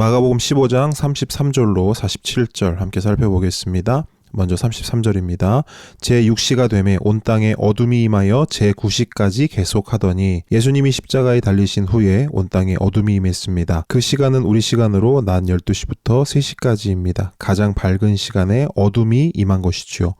마가복음 15장 33절로 47절 함께 살펴보겠습니다. 먼저 33절입니다. 제6시가 되매 온 땅에 어둠이 임하여 제9시까지 계속하더니 예수님이 십자가에 달리신 후에 온 땅에 어둠이 임했습니다. 그 시간은 우리 시간으로 낮 12시부터 3시까지입니다. 가장 밝은 시간에 어둠이 임한 것이지요.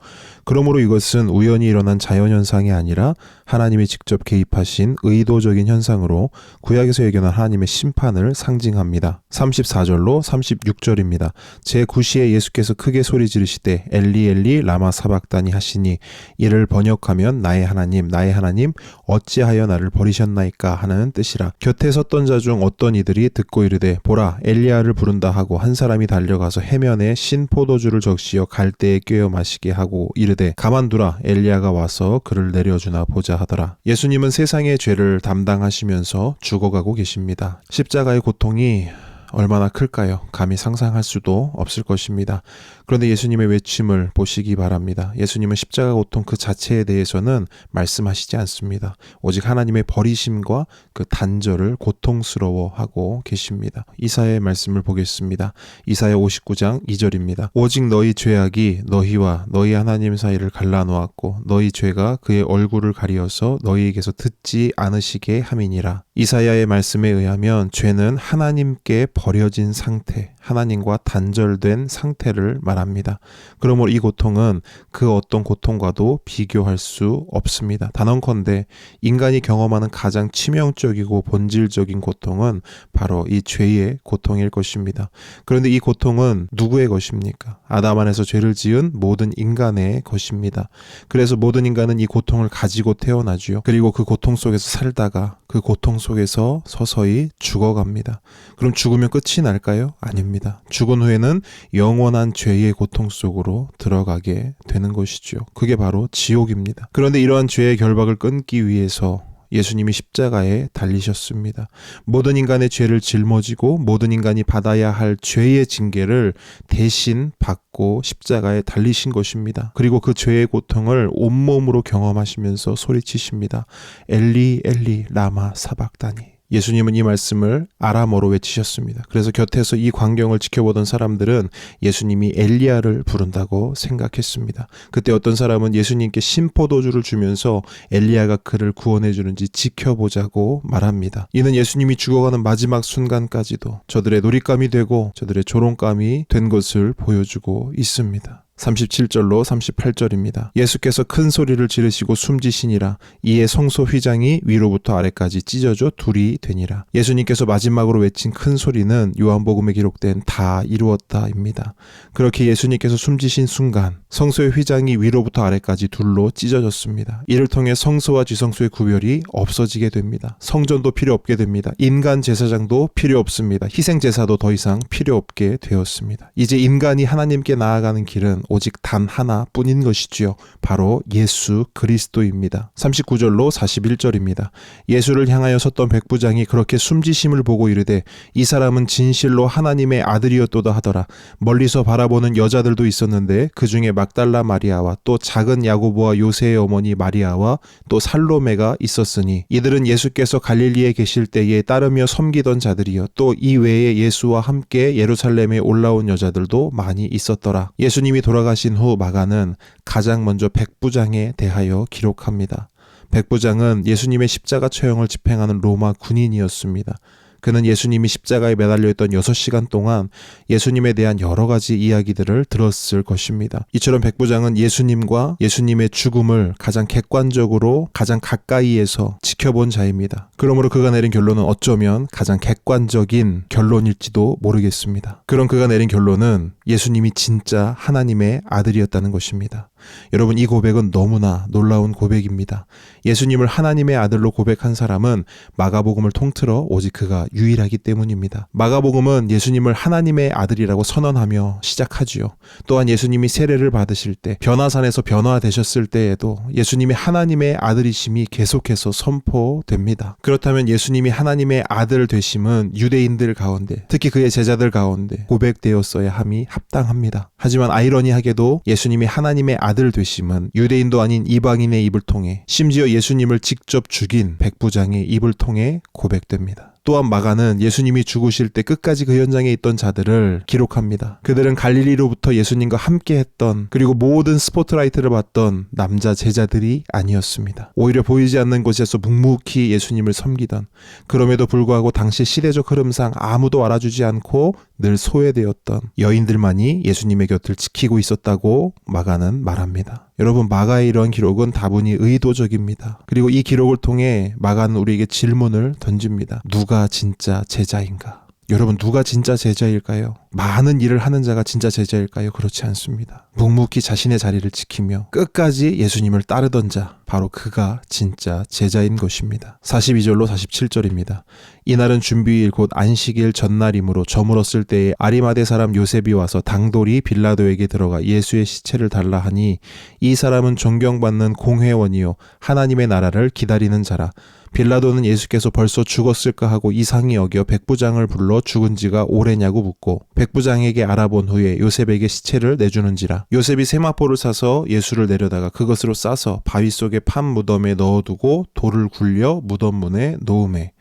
그러므로 이것은 우연히 일어난 자연현상이 아니라 하나님이 직접 개입하신 의도적인 현상으로 구약에서 예견한 하나님의 심판을 상징합니다. 34절로 36절입니다. 제9시에 예수께서 크게 소리 지르시되 엘리 엘리 라마 사박다니 하시니 이를 번역하면 나의 하나님 어찌하여 나를 버리셨나이까 하는 뜻이라. 곁에 섰던 자 중 어떤 이들이 듣고 이르되 보라 엘리야를 부른다 하고 한 사람이 달려가서 해면에 신 포도주를 적시어 갈대에 꿰어 마시게 하고 이르되 가만두라 엘리야가 와서 그를 내려주나 보자 하더라. 예수님은 세상의 죄를 담당하시면서 죽어가고 계십니다. 십자가의 고통이 얼마나 클까요? 감히 상상할 수도 없을 것입니다. 그런데 예수님의 외침을 보시기 바랍니다. 예수님은 십자가 고통 그 자체에 대해서는 말씀하시지 않습니다. 오직 하나님의 버리심과 그 단절을 고통스러워하고 계십니다. 이사야의 말씀을 보겠습니다. 이사야 59장 2절입니다. 오직 너희 죄악이 너희와 너희 하나님 사이를 갈라놓았고 너희 죄가 그의 얼굴을 가리어서 너희에게서 듣지 않으시게 함이니라. 이사야의 말씀에 의하면 죄는 하나님께 버려진 상태, 하나님과 단절된 상태를 말합니다. 그러므로 이 고통은 그 어떤 고통과도 비교할 수 없습니다. 단언컨대 인간이 경험하는 가장 치명적이고 본질적인 고통은 바로 이 죄의 고통일 것입니다. 그런데 이 고통은 누구의 것입니까? 아담 안에서 죄를 지은 모든 인간의 것입니다. 그래서 모든 인간은 이 고통을 가지고 태어나지요. 그리고 그 고통 속에서 살다가 그 고통 속에서 서서히 죽어갑니다. 그럼 죽으면 끝이 날까요? 아닙니다. 죽은 후에는 영원한 죄의 고통 속으로 들어가게 되는 것이죠. 그게 바로 지옥입니다. 그런데 이러한 죄의 결박을 끊기 위해서 예수님이 십자가에 달리셨습니다. 모든 인간의 죄를 짊어지고 모든 인간이 받아야 할 죄의 징계를 대신 받고 십자가에 달리신 것입니다. 그리고 그 죄의 고통을 온몸으로 경험하시면서 소리치십니다. 엘리 엘리 라마 사박다니. 예수님은 이 말씀을 아람어로 외치셨습니다. 그래서 곁에서 이 광경을 지켜보던 사람들은 예수님이 엘리야를 부른다고 생각했습니다. 그때 어떤 사람은 예수님께 신포도주를 주면서 엘리야가 그를 구원해 주는지 지켜보자고 말합니다. 이는 예수님이 죽어가는 마지막 순간까지도 저들의 놀잇감이 되고 저들의 조롱감이 된 것을 보여주고 있습니다. 37절로 38절입니다. 예수께서 큰 소리를 지르시고 숨지시니라. 이에 성소 휘장이 위로부터 아래까지 찢어져 둘이 되니라. 예수님께서 마지막으로 외친 큰 소리는 요한복음에 기록된 다 이루었다입니다. 그렇게 예수님께서 숨지신 순간 성소의 휘장이 위로부터 아래까지 둘로 찢어졌습니다. 이를 통해 성소와 지성소의 구별이 없어지게 됩니다. 성전도 필요 없게 됩니다. 인간 제사장도 필요 없습니다. 희생 제사도 더 이상 필요 없게 되었습니다. 이제 인간이 하나님께 나아가는 길은 오직 단 하나뿐인 것이지요. 바로 예수 그리스도입니다. 39절로 41절입니다. 예수를 향하여 섰던 백부장이 그렇게 숨지심을 보고 이르되 이 사람은 진실로 하나님의 아들이었도다 하더라. 멀리서 바라보는 여자들도 있었는데 그 중에 막달라 마리아와 또 작은 야고보와 요새의 어머니 마리아와 또 살로메가 있었으니 이들은 예수께서 갈릴리에 계실 때에 따르며 섬기던 자들이여 또 이 외에 예수와 함께 예루살렘에 올라온 여자들도 많이 있었더라. 예수님이 돌아가신 후 마가는 가장 먼저 백부장에 대하여 기록합니다. 백부장은 예수님의 십자가 처형을 집행하는 로마 군인이었습니다. 그는 예수님이 십자가에 매달려 있던 6시간 동안 예수님에 대한 여러 가지 이야기들을 들었을 것입니다. 이처럼 백부장은 예수님과 예수님의 죽음을 가장 객관적으로 가장 가까이에서 지켜본 자입니다. 그러므로 그가 내린 결론은 어쩌면 가장 객관적인 결론일지도 모르겠습니다. 그런 그가 내린 결론은 예수님이 진짜 하나님의 아들이었다는 것입니다. 여러분, 이 고백은 너무나 놀라운 고백입니다. 예수님을 하나님의 아들로 고백한 사람은 마가복음을 통틀어 오직 그가 유일하기 때문입니다. 마가복음은 예수님을 하나님의 아들이라고 선언하며 시작하지요. 또한 예수님이 세례를 받으실 때 변화산에서 변화되셨을 때에도 예수님이 하나님의 아들이심이 계속해서 선포됩니다. 그렇다면 예수님이 하나님의 아들 되심은 유대인들 가운데 특히 그의 제자들 가운데 고백되었어야 함이 합당합니다. 하지만 아이러니하게도 예수님이 하나님의 아들 되심은 유대인도 아닌 이방인의 입을 통해 심지어 예수님을 직접 죽인 백부장의 입을 통해 고백됩니다. 또한 마가는 예수님이 죽으실 때 끝까지 그 현장에 있던 자들을 기록합니다. 그들은 갈릴리로부터 예수님과 함께 했던, 그리고 모든 스포트라이트를 받던 남자 제자들이 아니었습니다. 오히려 보이지 않는 곳에서 묵묵히 예수님을 섬기던, 그럼에도 불구하고 당시 시대적 흐름상 아무도 알아주지 않고 늘 소외되었던 여인들만이 예수님의 곁을 지키고 있었다고 마가는 말합니다. 여러분, 마가의 이러한 기록은 다분히 의도적입니다. 그리고 이 기록을 통해 마가는 우리에게 질문을 던집니다. 누가 진짜 제자인가? 여러분, 누가 진짜 제자일까요? 많은 일을 하는 자가 진짜 제자일까요? 그렇지 않습니다. 묵묵히 자신의 자리를 지키며 끝까지 예수님을 따르던 자, 바로 그가 진짜 제자인 것입니다. 42절로 47절입니다. 이날은 준비일 곧 안식일 전날이므로 저물었을 때에 아리마대 사람 요셉이 와서 당돌이 빌라도에게 들어가 예수의 시체를 달라 하니, 이 사람은 존경받는 공회원이요 하나님의 나라를 기다리는 자라. 빌라도는 예수께서 벌써 죽었을까 하고 이상히 여겨 백부장을 불러 죽은 지가 오래냐고 묻고, 백부장에게 알아본 후에 요셉에게 시체를 내주는지라. 요셉이 세마포를 사서 예수를 내려다가 그것으로 싸서 바위 속에 판 무덤에 넣어두고 돌을 굴려 무덤 문에 놓음에,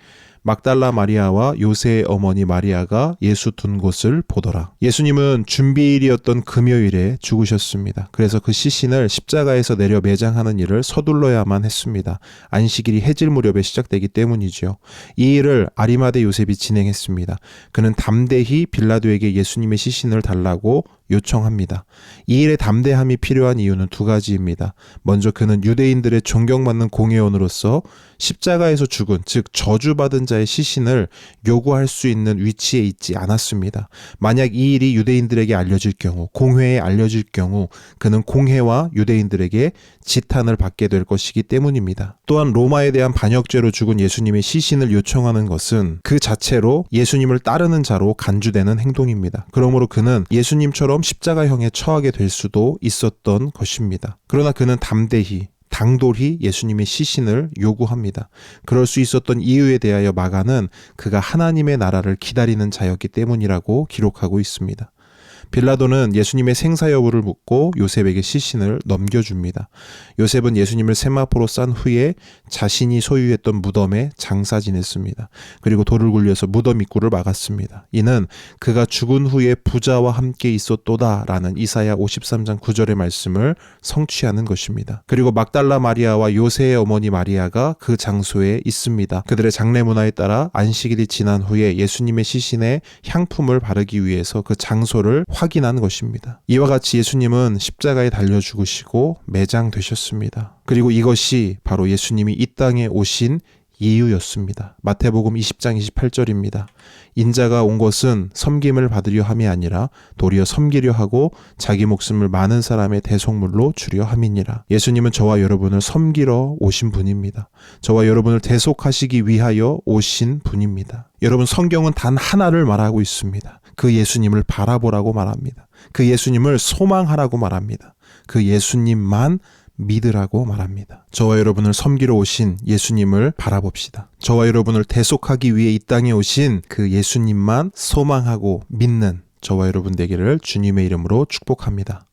막달라 마리아와 요새의 어머니 마리아가 예수 둔 곳을 보더라. 예수님은 준비일이었던 금요일에 죽으셨습니다. 그래서 그 시신을 십자가에서 내려 매장하는 일을 서둘러야만 했습니다. 안식일이 해질 무렵에 시작되기 때문이죠. 이 일을 아리마대 요셉이 진행했습니다. 그는 담대히 빌라도에게 예수님의 시신을 달라고 요청합니다. 이 일에 담대함이 필요한 이유는 두 가지입니다. 먼저 그는 유대인들의 존경받는 공회원으로서 십자가에서 죽은, 즉 저주받은 자의 시신을 요구할 수 있는 위치에 있지 않았습니다. 만약 이 일이 유대인들에게 알려질 경우, 공회에 알려질 경우 그는 공회와 유대인들에게 지탄을 받게 될 것이기 때문입니다. 또한 로마에 대한 반역죄로 죽은 예수님의 시신을 요청하는 것은 그 자체로 예수님을 따르는 자로 간주되는 행동입니다. 그러므로 그는 예수님처럼 십자가형에 처하게 될 수도 있었던 것입니다. 그러나 그는 담대히, 당돌히 예수님의 시신을 요구합니다. 그럴 수 있었던 이유에 대하여 마가는 그가 하나님의 나라를 기다리는 자였기 때문이라고 기록하고 있습니다. 빌라도는 예수님의 생사 여부를 묻고 요셉에게 시신을 넘겨줍니다. 요셉은 예수님을 세마포로 싼 후에 자신이 소유했던 무덤에 장사 지냈습니다. 그리고 돌을 굴려서 무덤 입구를 막았습니다. 이는 그가 죽은 후에 부자와 함께 있었도다 라는 이사야 53장 9절의 말씀을 성취하는 것입니다. 그리고 막달라 마리아와 요새의 어머니 마리아가 그 장소에 있습니다. 그들의 장례 문화에 따라 안식일이 지난 후에 예수님의 시신에 향품을 바르기 위해서 그 장소를 확인한 것입니다. 이와 같이 예수님은 십자가에 달려 죽으시고 매장되셨습니다. 그리고 이것이 바로 예수님이 이 땅에 오신 이유였습니다. 마태복음 20장 28절입니다. 인자가 온 것은 섬김을 받으려 함이 아니라 도리어 섬기려 하고 자기 목숨을 많은 사람의 대속물로 주려 함이니라. 예수님은 저와 여러분을 섬기러 오신 분입니다. 저와 여러분을 대속하시기 위하여 오신 분입니다. 여러분, 성경은 단 하나를 말하고 있습니다. 그 예수님을 바라보라고 말합니다. 그 예수님을 소망하라고 말합니다. 그 예수님만 믿으라고 말합니다. 저와 여러분을 섬기러 오신 예수님을 바라봅시다. 저와 여러분을 대속하기 위해 이 땅에 오신 그 예수님만 소망하고 믿는 저와 여러분 되기를 주님의 이름으로 축복합니다.